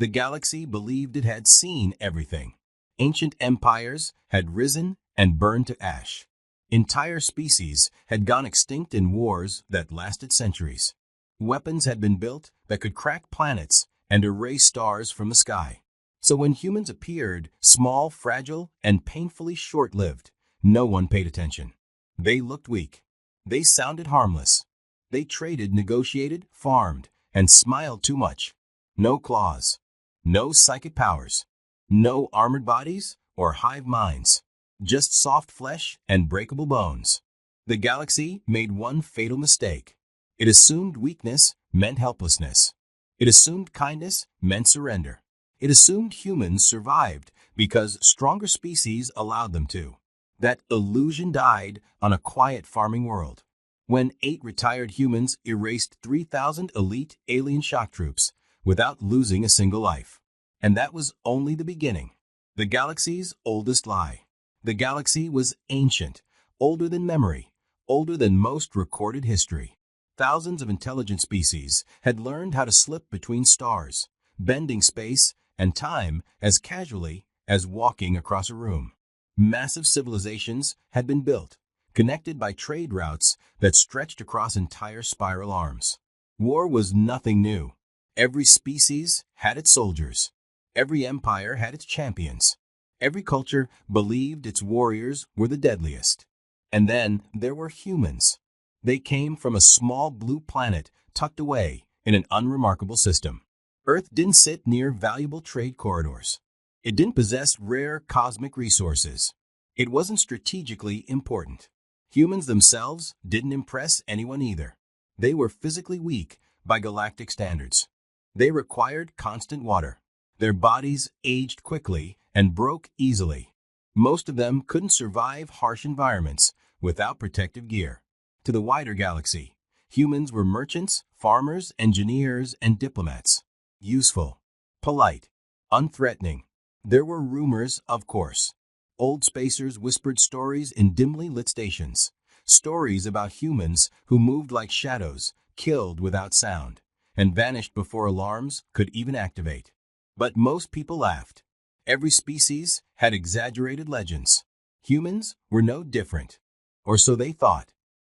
The galaxy believed it had seen everything. Ancient empires had risen and burned to ash. Entire species had gone extinct in wars that lasted centuries. Weapons had been built that could crack planets and erase stars from the sky. So when humans appeared, small, fragile, and painfully short-lived, no one paid attention. They looked weak. They sounded harmless. They traded, negotiated, farmed, and smiled too much. No claws. No psychic powers. No armored bodies or hive minds. Just soft flesh and breakable bones. The galaxy made one fatal mistake. It assumed weakness meant helplessness. It assumed kindness meant surrender. It assumed humans survived because stronger species allowed them to. That illusion died on a quiet farming world. When 8 retired humans erased 3,000 elite alien shock troops without losing a single life. And that was only the beginning. The galaxy's oldest lie. The galaxy was ancient, older than memory, older than most recorded history. Thousands of intelligent species had learned how to slip between stars, bending space and time as casually as walking across a room. Massive civilizations had been built, connected by trade routes that stretched across entire spiral arms. War was nothing new. Every species had its soldiers. Every empire had its champions. Every culture believed its warriors were the deadliest. And then there were humans. They came from a small blue planet tucked away in an unremarkable system. Earth didn't sit near valuable trade corridors. It didn't possess rare cosmic resources. It wasn't strategically important. Humans themselves didn't impress anyone either. They were physically weak by galactic standards. They required constant water. Their bodies aged quickly and broke easily. Most of them couldn't survive harsh environments without protective gear. To the wider galaxy, humans were merchants, farmers, engineers, and diplomats. Useful, polite, unthreatening. There were rumors, of course. Old spacers whispered stories in dimly lit stations. Stories about humans who moved like shadows, killed without sound, and vanished before alarms could even activate. But most people laughed. Every species had exaggerated legends. Humans were no different. Or so they thought.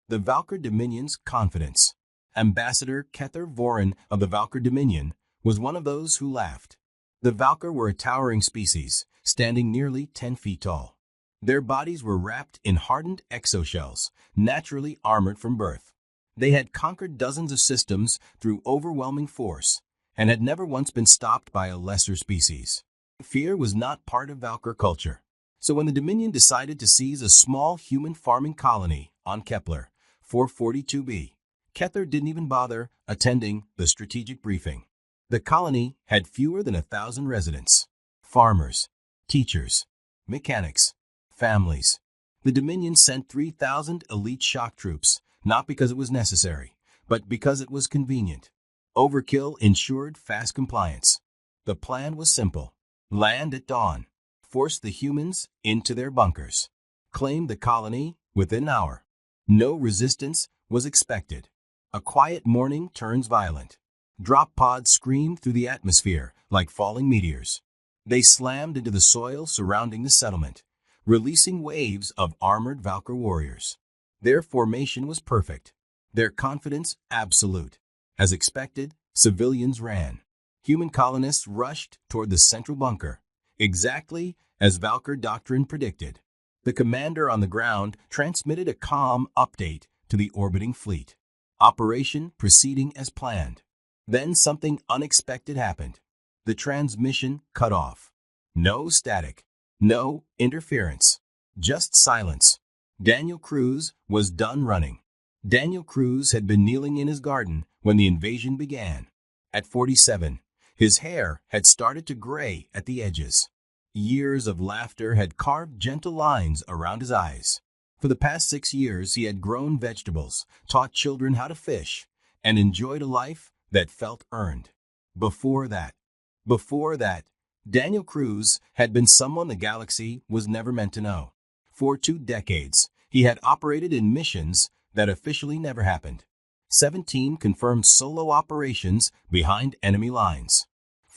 The Valkyr Dominion's confidence. Ambassador Kether Vorin of the Valkyr Dominion was one of those who laughed. The Valkyr were a towering species, standing nearly 10 feet tall. Their bodies were wrapped in hardened exoshells, naturally armored from birth. They had conquered dozens of systems through overwhelming force, and had never once been stopped by a lesser species. Fear was not part of Valkyr culture. So when the Dominion decided to seize a small human farming colony on Kepler 442b, Kether didn't even bother attending the strategic briefing. The colony had fewer than 1,000 residents. Farmers, teachers, mechanics, families. The Dominion sent 3,000 elite shock troops, not because it was necessary, but because it was convenient. Overkill ensured fast compliance. The plan was simple. Land at dawn. Force the humans into their bunkers. Claim the colony within an hour. No resistance was expected. A quiet morning turns violent. Drop pods screamed through the atmosphere like falling meteors. They slammed into the soil surrounding the settlement, releasing waves of armored Valkyr warriors. Their formation was perfect. Their confidence absolute. As expected, civilians ran. Human colonists rushed toward the central bunker, exactly as Valkyr doctrine predicted. The commander on the ground transmitted a calm update to the orbiting fleet. Operation proceeding as planned. Then something unexpected happened. The transmission cut off. No static. No interference. Just silence. Daniel Cruz was done running. Daniel Cruz had been kneeling in his garden when the invasion began. At 47, his hair had started to gray at the edges. Years of laughter had carved gentle lines around his eyes. For the past 6 years, he had grown vegetables, taught children how to fish, and enjoyed a life that felt earned. Before that, Daniel Cruz had been someone the galaxy was never meant to know. For 2 decades, he had operated in missions that officially never happened. 17 confirmed solo operations behind enemy lines.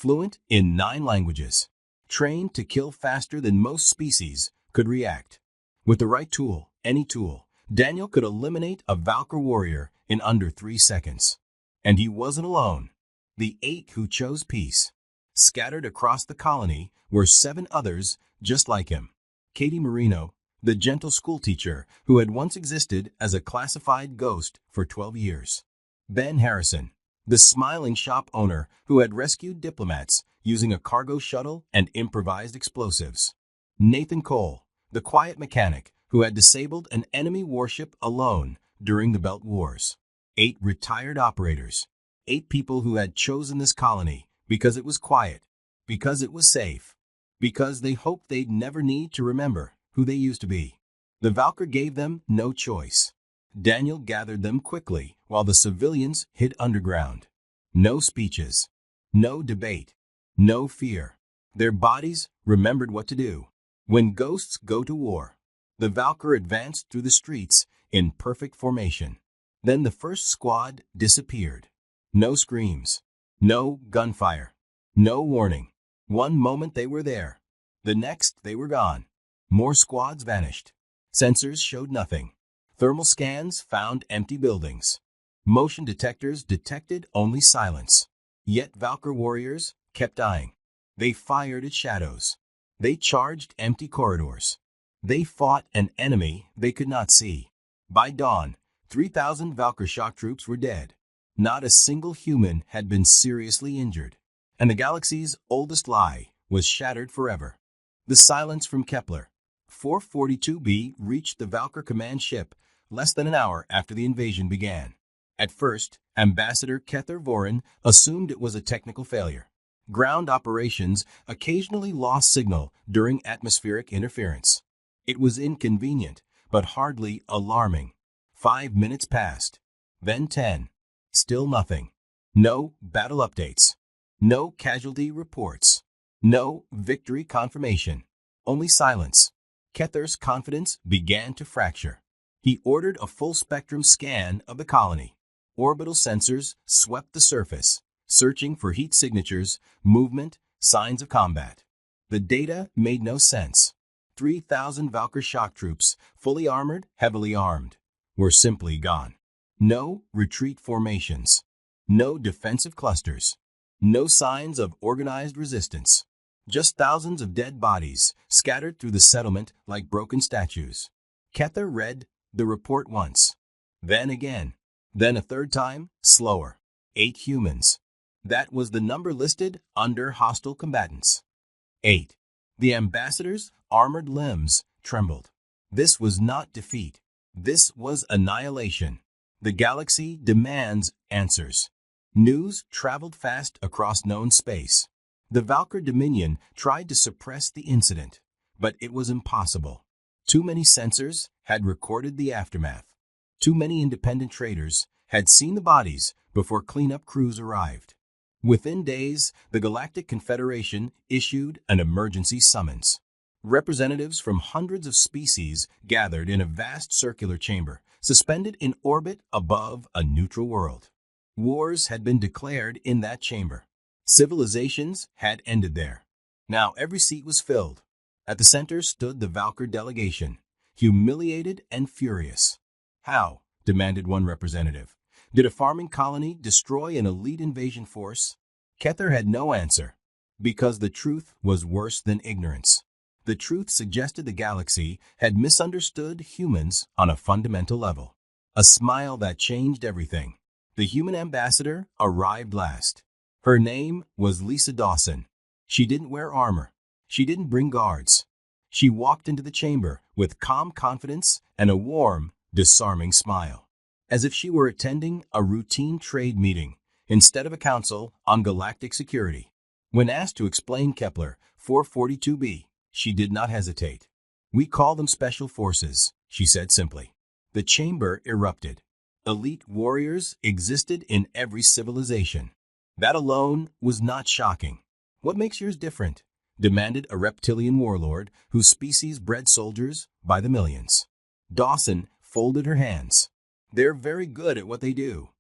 fluent in 9 languages, trained to kill faster than most species could react. With the right tool, any tool, Daniel could eliminate a Valkyr warrior in under 3 seconds. And he wasn't alone. The 8 who chose peace. Scattered across the colony were 7 others just like him. Katie Marino, the gentle schoolteacher who had once existed as a classified ghost for 12 years. Ben Harrison, the smiling shop owner who had rescued diplomats using a cargo shuttle and improvised explosives. Nathan Cole, the quiet mechanic who had disabled an enemy warship alone during the Belt Wars. 8 retired operators. 8 people who had chosen this colony because it was quiet, because it was safe, because they hoped they'd never need to remember who they used to be. The Valkyr gave them no choice. Daniel gathered them quickly while the civilians hid underground. No speeches, no debate, no fear. Their bodies remembered what to do. When ghosts go to war, the Valkyr advanced through the streets in perfect formation. Then the first squad disappeared. No screams, no gunfire, no warning. One moment they were there, the next they were gone. More squads vanished. Sensors showed nothing. Thermal scans found empty buildings. Motion detectors detected only silence. Yet Valkyr warriors kept dying. They fired at shadows. They charged empty corridors. They fought an enemy they could not see. By dawn, 3,000 Valkyr shock troops were dead. Not a single human had been seriously injured. And the galaxy's oldest lie was shattered forever. The silence from Kepler. 442b reached the Valkyr command ship less than an hour after the invasion began. At first, Ambassador Kether Vorin assumed it was a technical failure. Ground operations occasionally lost signal during atmospheric interference. It was inconvenient, but hardly alarming. 5 minutes passed, then 10. Still nothing. No battle updates. No casualty reports. No victory confirmation. Only silence. Kether's confidence began to fracture. He ordered a full-spectrum scan of the colony. Orbital sensors swept the surface, searching for heat signatures, movement, signs of combat. The data made no sense. 3,000 Valkyr shock troops, fully armored, heavily armed, were simply gone. No retreat formations. No defensive clusters. No signs of organized resistance. Just thousands of dead bodies scattered through the settlement like broken statues. Kether read the report once, then again, then a third time, slower. 8 humans. That was the number listed under hostile combatants. 8. The ambassador's armored limbs trembled. This was not defeat. This was annihilation. The galaxy demands answers. News traveled fast across known space. The Valkyr Dominion tried to suppress the incident, but it was impossible. Too many sensors had recorded the aftermath. Too many independent traders had seen the bodies before cleanup crews arrived. Within days, the Galactic Confederation issued an emergency summons. Representatives from hundreds of species gathered in a vast circular chamber, suspended in orbit above a neutral world. Wars had been declared in that chamber. Civilizations had ended there. Now every seat was filled. At the center stood the Valkyr delegation, humiliated and furious. How, demanded one representative, did a farming colony destroy an elite invasion force? Kether had no answer, because the truth was worse than ignorance. The truth suggested the galaxy had misunderstood humans on a fundamental level. A smile that changed everything. The human ambassador arrived last. Her name was Lisa Dawson. She didn't wear armor. She didn't bring guards. She walked into the chamber with calm confidence and a warm, disarming smile, as if she were attending a routine trade meeting instead of a council on galactic security. When asked to explain Kepler 442b, she did not hesitate. "We call them special forces," she said simply. The chamber erupted. Elite warriors existed in every civilization. That alone was not shocking. "What makes yours different?" demanded a reptilian warlord whose species bred soldiers by the millions. Dawson folded her hands. "They're very good at what they do."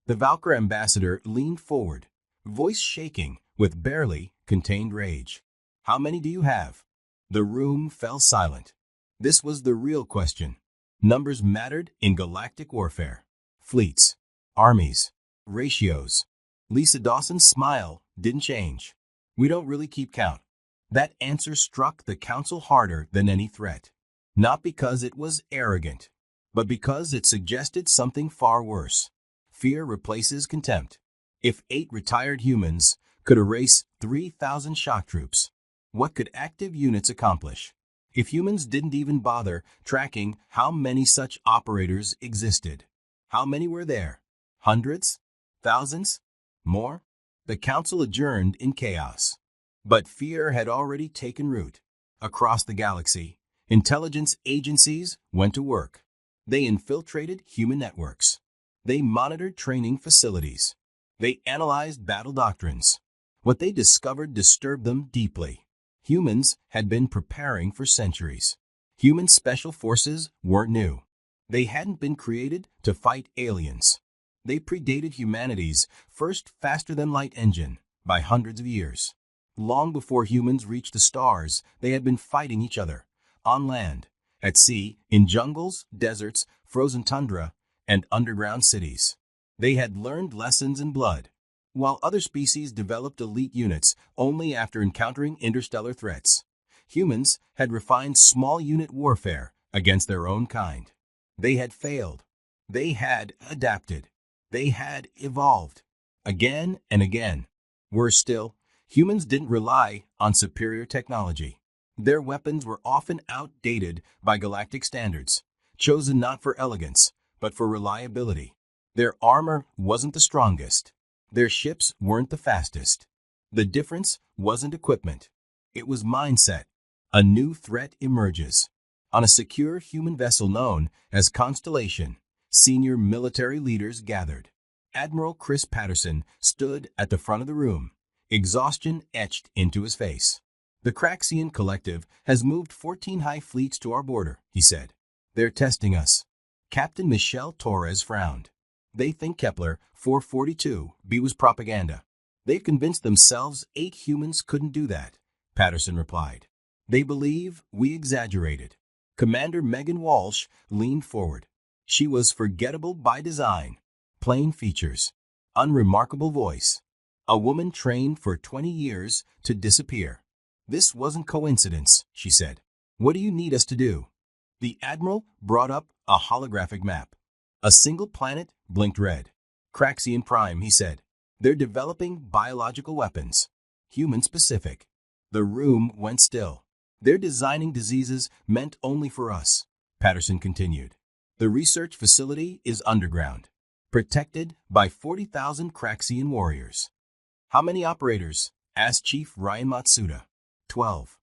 The Valkyr ambassador leaned forward, voice shaking with barely contained rage. "How many do you have?" The room fell silent. This was the real question. Numbers mattered in galactic warfare. Fleets, armies, ratios. Lisa Dawson's smile didn't change. "We don't really keep count." That answer struck the council harder than any threat. Not because it was arrogant, but because it suggested something far worse. Fear replaces contempt. If 8 retired humans could erase 3,000 shock troops, what could active units accomplish? If humans didn't even bother tracking how many such operators existed, how many were there? Hundreds? Thousands? More? The council adjourned in chaos. But fear had already taken root. Across the galaxy, intelligence agencies went to work. They infiltrated human networks. They monitored training facilities. They analyzed battle doctrines. What they discovered disturbed them deeply. Humans had been preparing for centuries. Human special forces weren't new. They hadn't been created to fight aliens. They predated humanity's first faster-than-light engine by hundreds of years. Long before humans reached the stars, they had been fighting each other, on land, at sea, in jungles, deserts, frozen tundra, and underground cities. They had learned lessons in blood. While other species developed elite units only after encountering interstellar threats, humans had refined small unit warfare against their own kind. They had failed. They had adapted. They had evolved. Again and again. Worse still, humans didn't rely on superior technology. Their weapons were often outdated by galactic standards, chosen not for elegance, but for reliability. Their armor wasn't the strongest. Their ships weren't the fastest. The difference wasn't equipment. It was mindset. A new threat emerges. On a secure human vessel known as Constellation, senior military leaders gathered. Admiral Chris Patterson stood at the front of the room, exhaustion etched into his face. "The Craxian Collective has moved 14 high fleets to our border," he said. "They're testing us." Captain Michelle Torres frowned. "They think Kepler 442b was propaganda. They've convinced themselves 8 humans couldn't do that," Patterson replied. "They believe we exaggerated." Commander Megan Walsh leaned forward. She was forgettable by design. Plain features. Unremarkable voice. A woman trained for 20 years to disappear. "This wasn't coincidence," she said. "What do you need us to do?" The Admiral brought up a holographic map. A single planet blinked red. "Craxian Prime," he said. "They're developing biological weapons. Human-specific." The room went still. "They're designing diseases meant only for us," Patterson continued. "The research facility is underground, protected by 40,000 Craxian warriors." "How many operators?" asked Chief Ryan Matsuda. 12.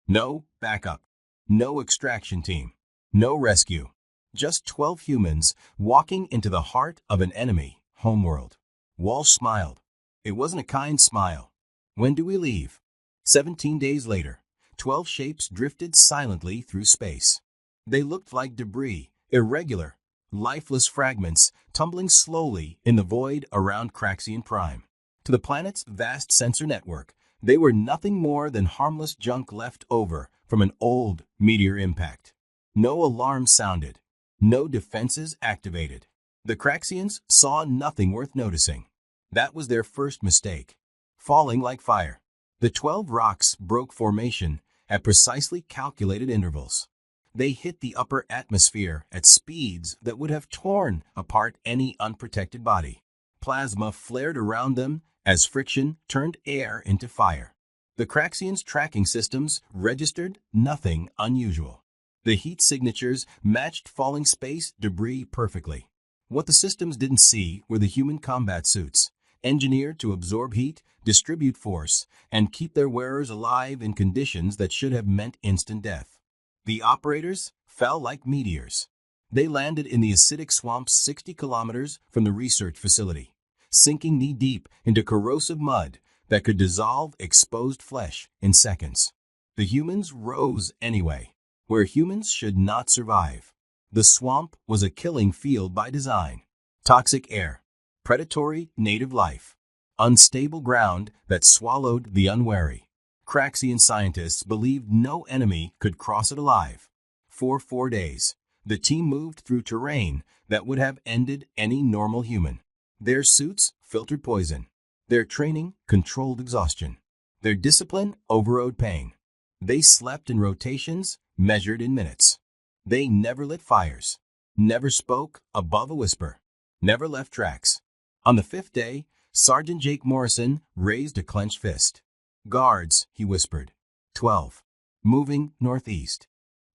No backup. No extraction team. No rescue. Just 12 humans walking into the heart of an enemy homeworld. Walsh smiled. It wasn't a kind smile. "When do we leave?" 17 days later, 12 shapes drifted silently through space. They looked like debris, irregular, lifeless fragments tumbling slowly in the void around Craxian Prime. To the planet's vast sensor network, they were nothing more than harmless junk left over from an old meteor impact. No alarm sounded. No defenses activated. The Craxians saw nothing worth noticing. That was their first mistake. Falling like fire. The 12 rocks broke formation at precisely calculated intervals. They hit the upper atmosphere at speeds that would have torn apart any unprotected body. Plasma flared around them as friction turned air into fire. The Craxians' tracking systems registered nothing unusual. The heat signatures matched falling space debris perfectly. What the systems didn't see were the human combat suits, engineered to absorb heat, distribute force, and keep their wearers alive in conditions that should have meant instant death. The operators fell like meteors. They landed in the acidic swamps 60 kilometers from the research facility, sinking knee-deep into corrosive mud that could dissolve exposed flesh in seconds. The humans rose anyway, where humans should not survive. The swamp was a killing field by design. Toxic air, predatory native life, unstable ground that swallowed the unwary. Craxian scientists believed no enemy could cross it alive. For 4 days, the team moved through terrain that would have ended any normal human. Their suits filtered poison. Their training controlled exhaustion. Their discipline overrode pain. They slept in rotations measured in minutes. They never lit fires, never spoke above a whisper, never left tracks. On the 5th day, Sergeant Jake Morrison raised a clenched fist. "Guards," he whispered. 12. Moving northeast.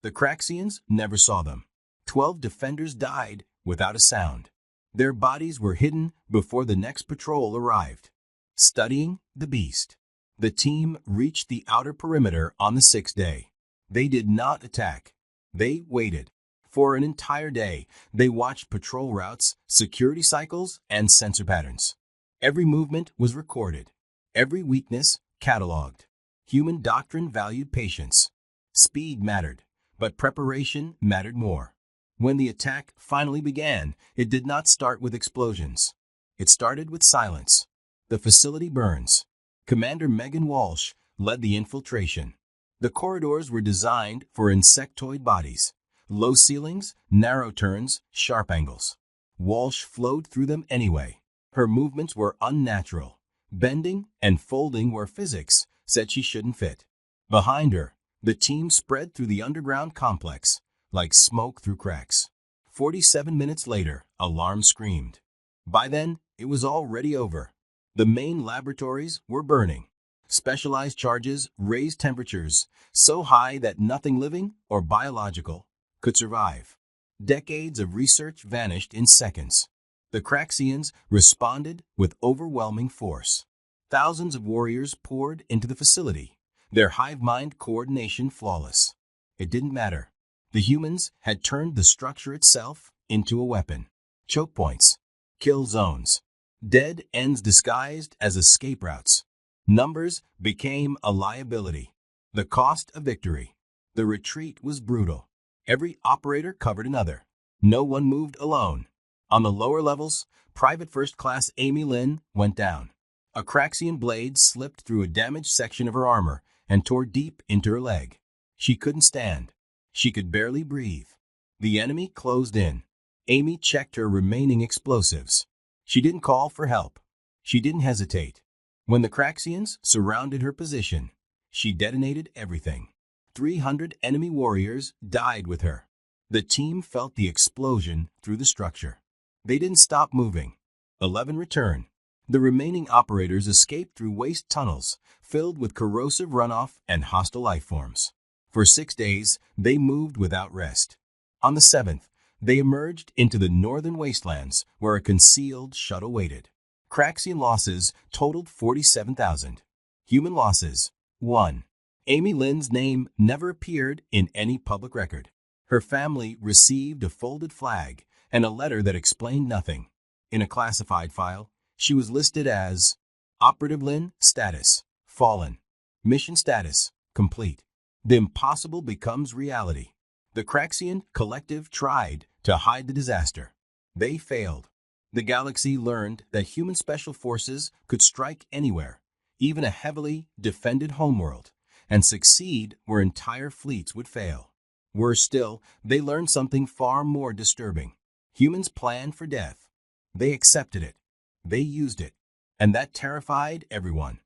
The Craxians never saw them. 12 defenders died without a sound. Their bodies were hidden before the next patrol arrived. Studying the beast, the team reached the outer perimeter on the 6th day. They did not attack. They waited. For an entire day, they watched patrol routes, security cycles, and sensor patterns. Every movement was recorded. Every weakness cataloged. Human doctrine valued patience. Speed mattered, but preparation mattered more. When the attack finally began, it did not start with explosions. It started with silence. The facility burns. Commander Megan Walsh led the infiltration. The corridors were designed for insectoid bodies. Low ceilings, narrow turns, sharp angles. Walsh flowed through them anyway. Her movements were unnatural, bending and folding where physics said she shouldn't fit. Behind her, the team spread through the underground complex, like smoke through cracks. 47 minutes later, alarm screamed. By then, it was already over. The main laboratories were burning. Specialized charges raised temperatures so high that nothing living or biological could survive. Decades of research vanished in seconds. The Craxians responded with overwhelming force. Thousands of warriors poured into the facility, their hive-mind coordination flawless. It didn't matter. The humans had turned the structure itself into a weapon. Choke points, kill zones, dead ends disguised as escape routes. Numbers became a liability. The cost of victory. The retreat was brutal. Every operator covered another. No one moved alone. On the lower levels, Private First Class Amy Lynn went down. A Craxian blade slipped through a damaged section of her armor and tore deep into her leg. She couldn't stand. She could barely breathe. The enemy closed in. Amy checked her remaining explosives. She didn't call for help. She didn't hesitate. When the Craxians surrounded her position, she detonated everything. 300 enemy warriors died with her. The team felt the explosion through the structure. They didn't stop moving. 11 returned. The remaining operators escaped through waste tunnels filled with corrosive runoff and hostile life forms. For 6 days, they moved without rest. On the 7th, they emerged into the northern wastelands where a concealed shuttle waited. Craxian losses totaled 47,000. Human losses, 1. Amy Lynn's name never appeared in any public record. Her family received a folded flag and a letter that explained nothing. In a classified file, she was listed as Operative Lynn status, fallen. Mission status, complete. The impossible becomes reality. The Craxian collective tried to hide the disaster. They failed. The galaxy learned that human special forces could strike anywhere, even a heavily defended homeworld, and succeed where entire fleets would fail. Worse still, they learned something far more disturbing. Humans planned for death. They accepted it. They used it. And that terrified everyone.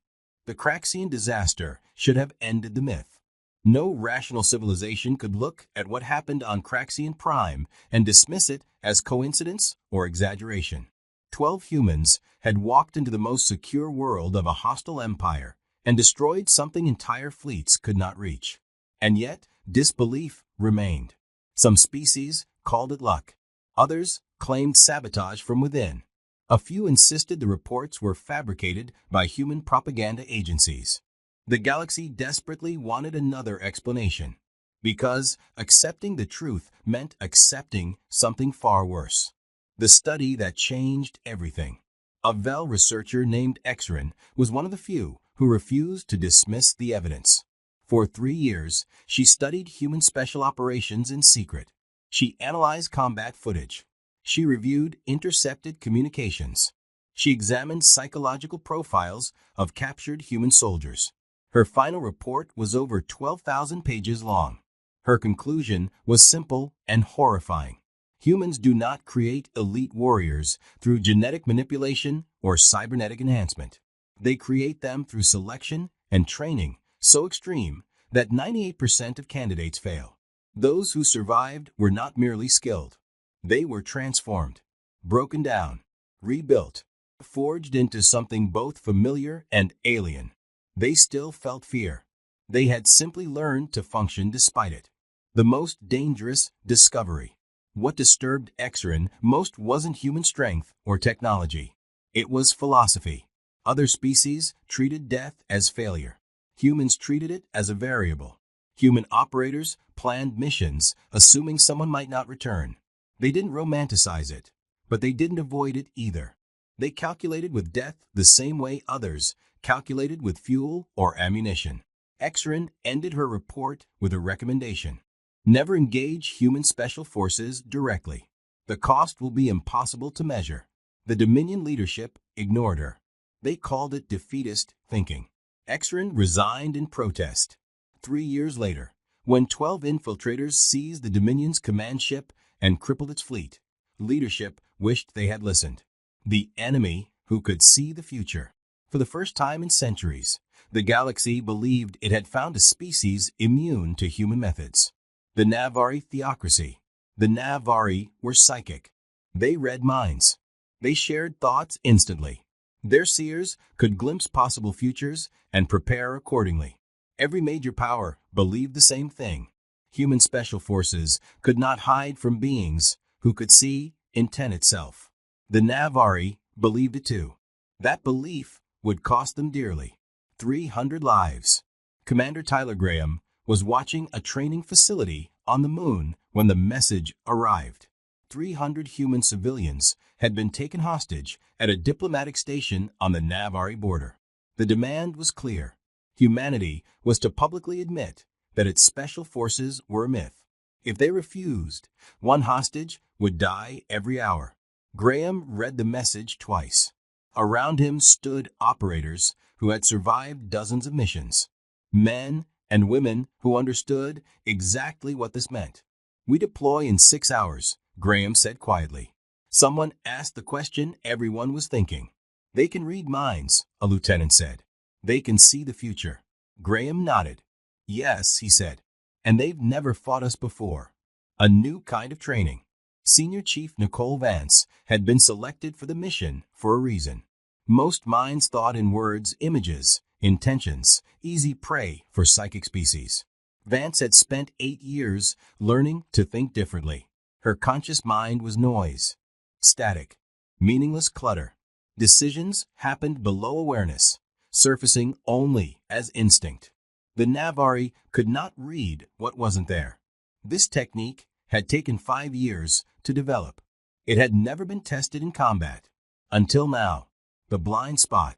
The Craxian disaster should have ended the myth. No rational civilization could look at what happened on Craxian Prime and dismiss it as coincidence or exaggeration. 12 humans had walked into the most secure world of a hostile empire and destroyed something entire fleets could not reach. And yet, disbelief remained. Some species called it luck. Others claimed sabotage from within. A few insisted the reports were fabricated by human propaganda agencies. The galaxy desperately wanted another explanation, because accepting the truth meant accepting something far worse. The study that changed everything. A Vel researcher named Exerin was one of the few who refused to dismiss the evidence. For 3 years, she studied human special operations in secret. She analyzed combat footage. She reviewed intercepted communications. She examined psychological profiles of captured human soldiers. Her final report was over 12,000 pages long. Her conclusion was simple and horrifying. Humans do not create elite warriors through genetic manipulation or cybernetic enhancement. They create them through selection and training so extreme that 98% of candidates fail. Those who survived were not merely skilled. They were transformed, broken down, rebuilt, forged into something both familiar and alien. They still felt fear. They had simply learned to function despite it. The most dangerous discovery. What disturbed Exerin most wasn't human strength or technology. It was philosophy. Other species treated death as failure. Humans treated it as a variable. Human operators planned missions, assuming someone might not return. They didn't romanticize it, but they didn't avoid it either. They calculated with death the same way others calculated with fuel or ammunition. Exerin ended her report with a recommendation. Never engage human special forces directly. The cost will be impossible to measure. The Dominion leadership ignored her. They called it defeatist thinking. Exerin resigned in protest. 3 years later, when 12 infiltrators seized the Dominion's command ship and crippled its fleet, leadership wished they had listened. The enemy who could see the future. For the first time in centuries, the galaxy believed it had found a species immune to human methods. The Navari theocracy. The Navari were psychic. They read minds. They shared thoughts instantly. Their seers could glimpse possible futures and prepare accordingly. Every major power believed the same thing. Human special forces could not hide from beings who could see intent itself. The Navari believed it too. That belief would cost them dearly. 300 lives. Commander Tyler Graham was watching a training facility on the moon when the message arrived. 300 human civilians had been taken hostage at a diplomatic station on the Navari border. The demand was clear. Humanity was to publicly admit that its special forces were a myth. If they refused, one hostage would die every hour. Graham read the message twice. Around him stood operators who had survived dozens of missions. Men and women who understood exactly what this meant. "We deploy in 6 hours," Graham said quietly. Someone asked the question everyone was thinking. "They can read minds," a lieutenant said. "They can see the future." Graham nodded. "Yes," he said. "And they've never fought us before." A new kind of training. Senior Chief Nicole Vance had been selected for the mission for a reason. Most minds thought in words, images, intentions, easy prey for psychic species. Vance had spent 8 years learning to think differently. Her conscious mind was noise, static, meaningless clutter. Decisions happened below awareness, surfacing only as instinct. The Navari could not read what wasn't there. This technique had taken 5 years to develop. It had never been tested in combat. Until now, the blind spot.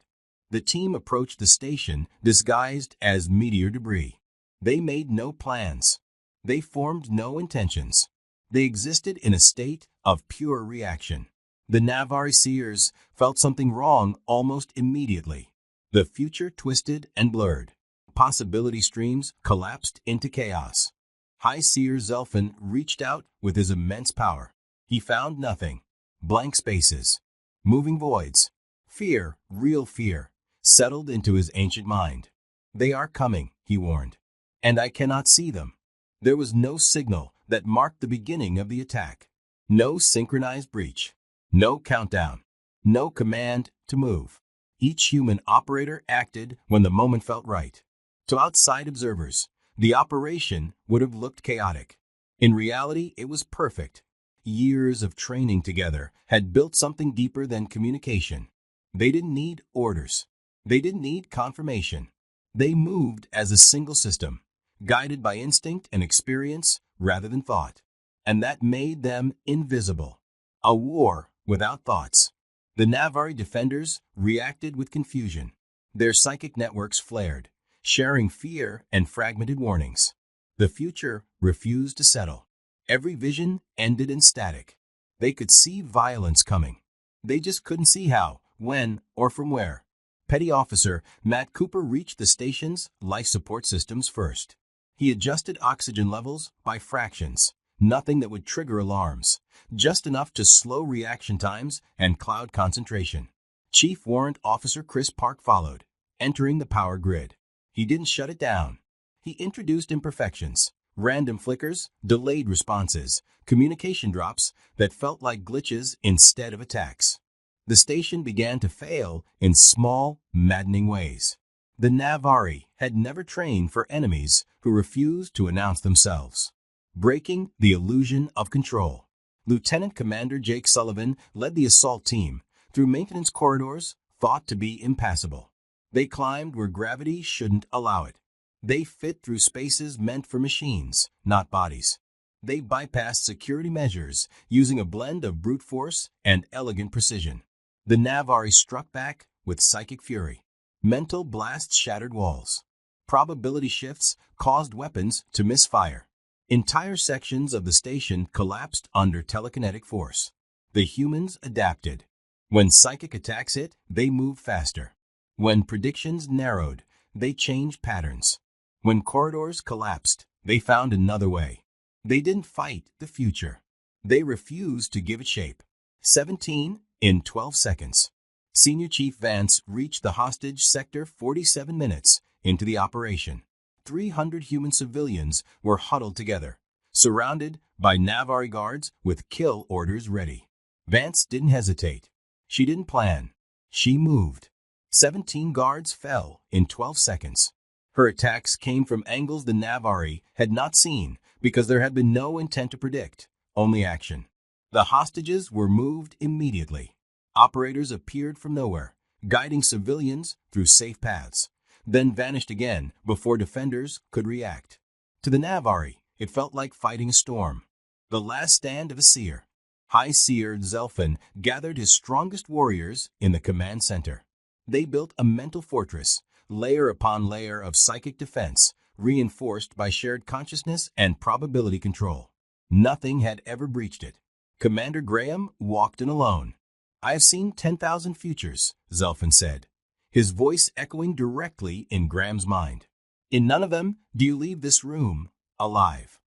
The team approached the station disguised as meteor debris. They made no plans. They formed no intentions. They existed in a state of pure reaction. The Navari seers felt something wrong almost immediately. The future twisted and blurred. Possibility streams collapsed into chaos. High Seer Zelfin reached out with his immense power. He found nothing. Blank spaces. Moving voids. Fear, real fear, settled into his ancient mind. "They are coming," he warned. "And I cannot see them." There was no signal that marked the beginning of the attack. No synchronized breach. No countdown. No command to move. Each human operator acted when the moment felt right. To outside observers, the operation would have looked chaotic. In reality, it was perfect. Years of training together had built something deeper than communication. They didn't need orders. They didn't need confirmation. They moved as a single system, guided by instinct and experience rather than thought. And that made them invisible. A war without thoughts. The Navari defenders reacted with confusion. Their psychic networks flared, sharing fear and fragmented warnings. The future refused to settle. Every vision ended in static. They could see violence coming. They just couldn't see how, when, or from where. Petty Officer Matt Cooper reached the station's life support systems first. He adjusted oxygen levels by fractions, nothing that would trigger alarms, just enough to slow reaction times and cloud concentration. Chief Warrant Officer Chris Park followed, entering the power grid. He didn't shut it down. He introduced imperfections, random flickers, delayed responses, communication drops that felt like glitches instead of attacks. The station began to fail in small, maddening ways. The Navari had never trained for enemies who refused to announce themselves, breaking the illusion of control. Lieutenant Commander Jake Sullivan led the assault team through maintenance corridors thought to be impassable. They climbed where gravity shouldn't allow it. They fit through spaces meant for machines, not bodies. They bypassed security measures using a blend of brute force and elegant precision. The Navari struck back with psychic fury. Mental blasts shattered walls. Probability shifts caused weapons to misfire. Entire sections of the station collapsed under telekinetic force. The humans adapted. When psychic attacks hit, they moved faster. When predictions narrowed, they changed patterns. When corridors collapsed, they found another way. They didn't fight the future. They refused to give it shape. 17 in 12 seconds. Senior Chief Vance reached the hostage sector 47 minutes into the operation. 300 human civilians were huddled together, surrounded by Navari guards with kill orders ready. Vance didn't hesitate. She didn't plan. She moved. 17 guards fell in 12 seconds. Her attacks came from angles the Navari had not seen because there had been no intent to predict, only action. The hostages were moved immediately. Operators appeared from nowhere, guiding civilians through safe paths, then vanished again before defenders could react. To the Navari, it felt like fighting a storm. The last stand of a seer. High Seer Zelfin gathered his strongest warriors in the command center. They built a mental fortress, layer upon layer of psychic defense, reinforced by shared consciousness and probability control. Nothing had ever breached it. Commander Graham walked in alone. "I have seen 10,000 futures," Zelfin said, his voice echoing directly in Graham's mind. "In none of them do you leave this room alive."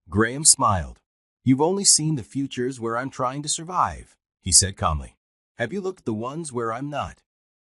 Graham smiled. "You've only seen the futures where I'm trying to survive," he said calmly. "Have you looked at the ones where I'm not?"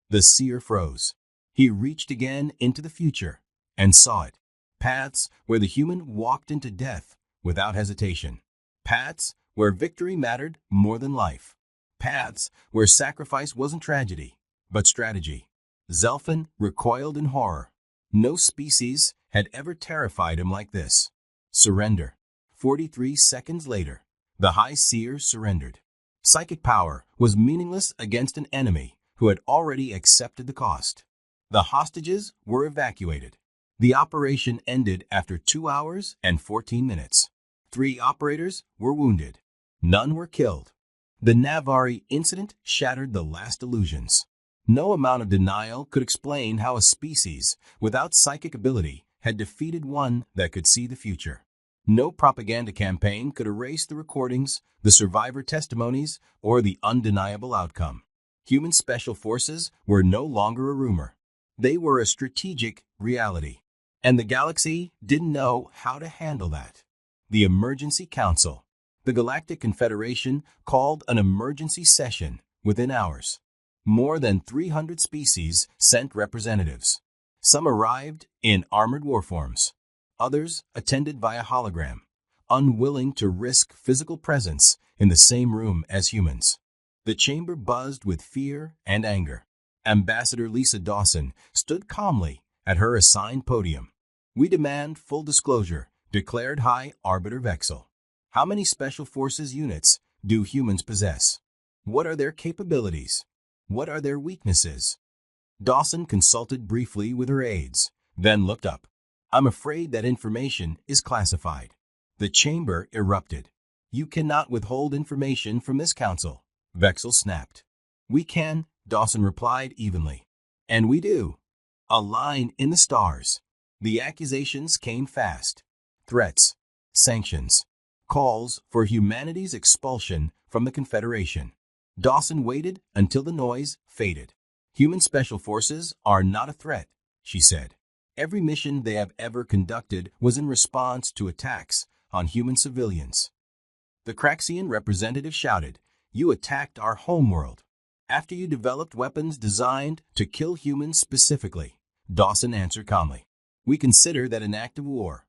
The seer froze. He reached again into the future and saw it. Paths where the human walked into death without hesitation. Paths where victory mattered more than life. Paths where sacrifice wasn't tragedy, but strategy. Zelfin recoiled in horror. No species had ever terrified him like this. Surrender. 43 seconds later, the High Seer surrendered. Psychic power was meaningless against an enemy who had already accepted the cost. The hostages were evacuated. The operation ended after 2 hours and 14 minutes. 3 operators were wounded. None were killed. The Navari incident shattered the last illusions. No amount of denial could explain how a species without psychic ability had defeated one that could see the future. No propaganda campaign could erase the recordings, the survivor testimonies, or the undeniable outcome. Human special forces were no longer a rumor. They were a strategic reality. And the galaxy didn't know how to handle that. The Emergency Council. The Galactic Confederation called an emergency session within hours. More than 300 species sent representatives. Some arrived in armored warforms. Others attended via hologram, unwilling to risk physical presence in the same room as humans. The chamber buzzed with fear and anger. Ambassador Lisa Dawson stood calmly at her assigned podium. "We demand full disclosure," declared High Arbiter Vexel. "How many Special Forces units do humans possess? What are their capabilities? What are their weaknesses?" Dawson consulted briefly with her aides, then looked up. "I'm afraid that information is classified." The chamber erupted. "You cannot withhold information from this council," Vexel snapped. "We can," Dawson replied evenly. "And we do." A line in the stars. The accusations came fast. Threats, sanctions, calls for humanity's expulsion from the Confederation. Dawson waited until the noise faded. Human special forces are not a threat, she said. Every mission they have ever conducted was in response to attacks on human civilians. The Craxian representative shouted, "You attacked our homeworld. After you developed weapons designed to kill humans specifically," Dawson answered calmly. "We consider that an act of war."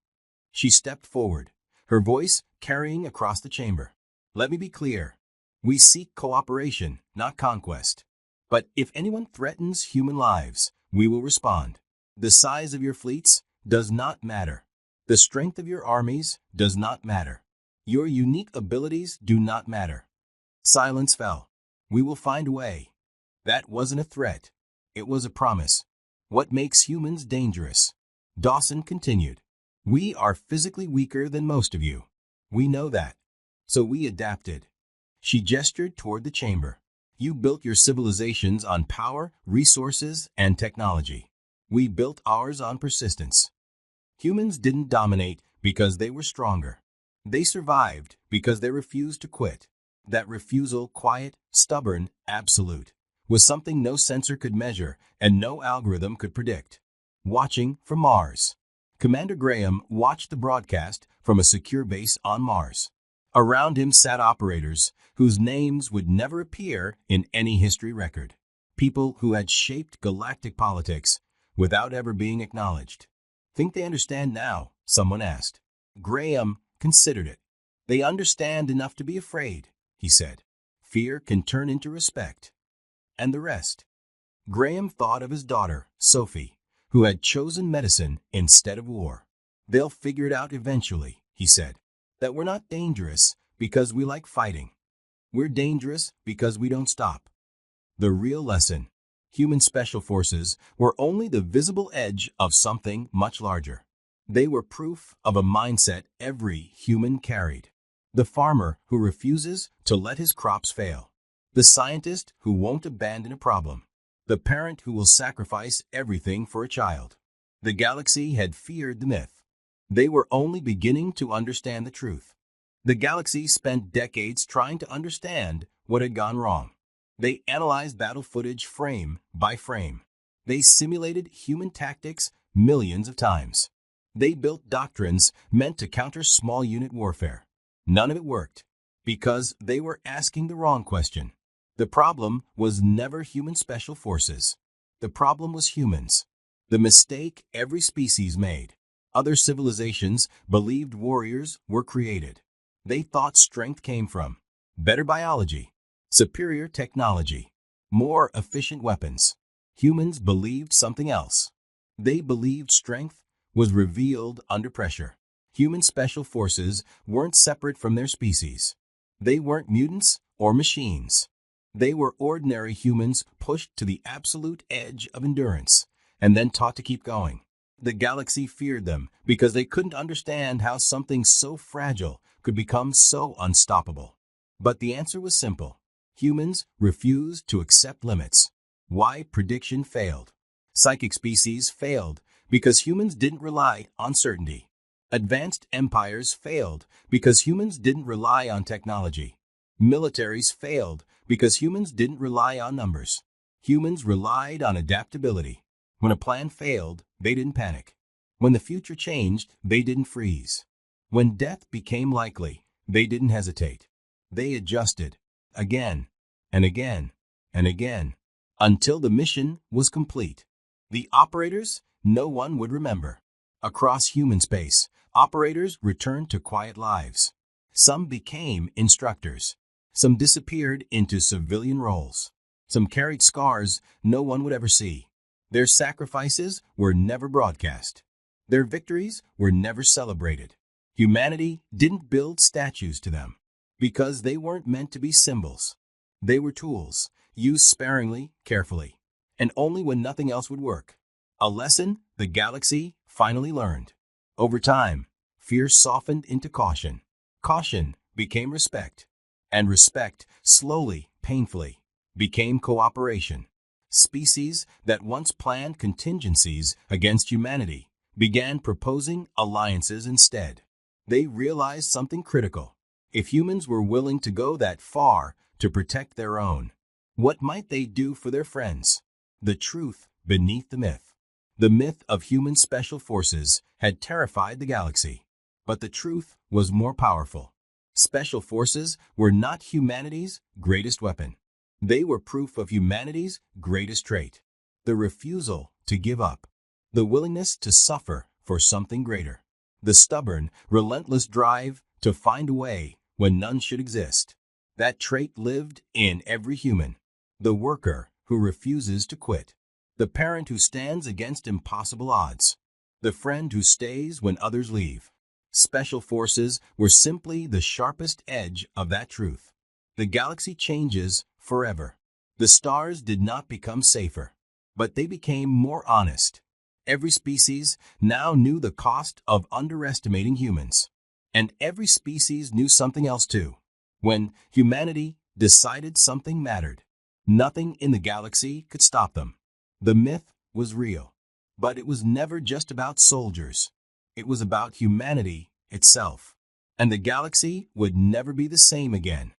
She stepped forward, her voice carrying across the chamber. "Let me be clear. We seek cooperation, not conquest. But if anyone threatens human lives, we will respond. The size of your fleets does not matter. The strength of your armies does not matter. Your unique abilities do not matter." Silence fell. "We will find a way." That wasn't a threat. It was a promise. "What makes humans dangerous?" Dawson continued. "We are physically weaker than most of you. We know that. So we adapted." She gestured toward the chamber. "You built your civilizations on power, resources, and technology. We built ours on persistence." Humans didn't dominate because they were stronger. They survived because they refused to quit. That refusal, quiet, stubborn, absolute, was something no sensor could measure and no algorithm could predict. Watching from Mars. Commander Graham watched the broadcast from a secure base on Mars. Around him sat operators whose names would never appear in any history record. People who had shaped galactic politics without ever being acknowledged. "Think they understand now?" someone asked. Graham considered it. "They understand enough to be afraid," he said. "Fear can turn into respect." And the rest. Graham thought of his daughter, Sophie, who had chosen medicine instead of war. "They'll figure it out eventually," he said. "That we're not dangerous because we like fighting. We're dangerous because we don't stop." The real lesson. Human special forces were only the visible edge of something much larger. They were proof of a mindset every human carried. The farmer who refuses to let his crops fail. The scientist who won't abandon a problem. The parent who will sacrifice everything for a child. The galaxy had feared the myth. They were only beginning to understand the truth. The galaxy spent decades trying to understand what had gone wrong. They analyzed battle footage frame by frame. They simulated human tactics millions of times. They built doctrines meant to counter small unit warfare. None of it worked because they were asking the wrong question. The problem was never human special forces. The problem was humans. The mistake every species made. Other civilizations believed warriors were created. They thought strength came from better biology, superior technology, more efficient weapons. Humans believed something else. They believed strength was revealed under pressure. Human special forces weren't separate from their species. They weren't mutants or machines. They were ordinary humans pushed to the absolute edge of endurance and then taught to keep going. The galaxy feared them because they couldn't understand how something so fragile could become so unstoppable. But the answer was simple. Humans refused to accept limits. Why prediction failed? Psychic species failed because humans didn't rely on certainty. Advanced empires failed because humans didn't rely on technology. Militaries failed because humans didn't rely on numbers. Humans relied on adaptability. When a plan failed, they didn't panic. When the future changed, they didn't freeze. When death became likely, they didn't hesitate. They adjusted again and again and again until the mission was complete. The operators, no one would remember. Across human space, operators returned to quiet lives. Some became instructors. Some disappeared into civilian roles. Some carried scars no one would ever see. Their sacrifices were never broadcast. Their victories were never celebrated. Humanity didn't build statues to them because they weren't meant to be symbols. They were tools, used sparingly, carefully, and only when nothing else would work. A lesson the galaxy finally learned. Over time, fear softened into caution. Caution became respect. And respect, slowly, painfully, became cooperation. Species that once planned contingencies against humanity began proposing alliances instead. They realized something critical. If humans were willing to go that far to protect their own. What might they do for their friends? The truth beneath the myth. The myth of human special forces had terrified the galaxy. But the truth was more powerful. Special forces were not humanity's greatest weapon. They were proof of humanity's greatest trait: the refusal to give up, the willingness to suffer for something greater, the stubborn, relentless drive to find a way when none should exist. That trait lived in every human: the worker who refuses to quit, the parent who stands against impossible odds, the friend who stays when others leave. Special forces were simply the sharpest edge of that truth. The galaxy changes forever. The stars did not become safer, but they became more honest. Every species now knew the cost of underestimating humans. And every species knew something else too. When humanity decided something mattered, nothing in the galaxy could stop them. The myth was real, but it was never just about soldiers. It was about humanity itself. And the galaxy would never be the same again.